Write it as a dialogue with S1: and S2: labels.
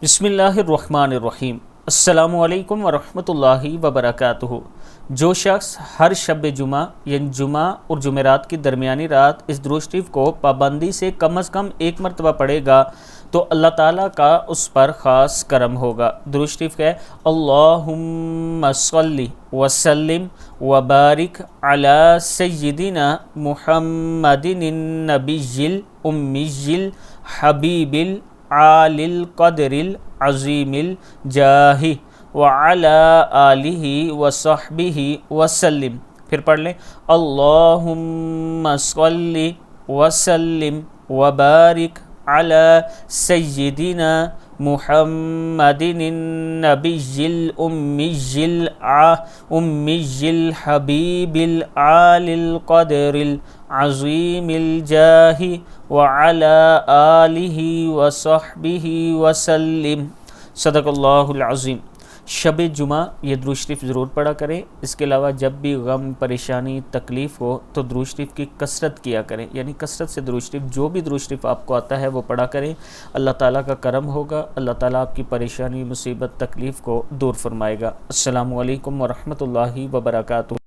S1: بسم اللہ الرحمن الرحیم۔ السلام علیکم ورحمۃ اللہ وبرکاتہ۔ جو شخص ہر شب جمعہ یعنی جمعہ اور جمعرات کی درمیانی رات اس درود شریف کو پابندی سے کم از کم ایک مرتبہ پڑھے گا تو اللہ تعالیٰ کا اس پر خاص کرم ہوگا۔ درود شریف ہے اللہم صلی وسلم وبارک علی سیدنا محمد النبی الامی الحبیب عالی القدر العظیم الجاہ وعلی آلہ وصحبہ وسلم۔ پھر پڑھ لیں اللہم صلی وسلم وبارک علی سیدنا محمد النبی الامی الحبیب العالی القدر العظیم الجاہ وعلی آلہ وصحبہ وسلم۔ صدق اللہ العظیم۔ شب جمعہ یہ درود شریف ضرور پڑھا کریں۔ اس کے علاوہ جب بھی غم، پریشانی، تکلیف ہو تو درود شریف کی کثرت کیا کریں، یعنی کثرت سے درود شریف، جو بھی درود شریف آپ کو آتا ہے وہ پڑھا کریں۔ اللہ تعالیٰ کا کرم ہوگا، اللہ تعالیٰ آپ کی پریشانی، مصیبت، تکلیف کو دور فرمائے گا۔ السلام علیکم ورحمۃ اللہ وبرکاتہ۔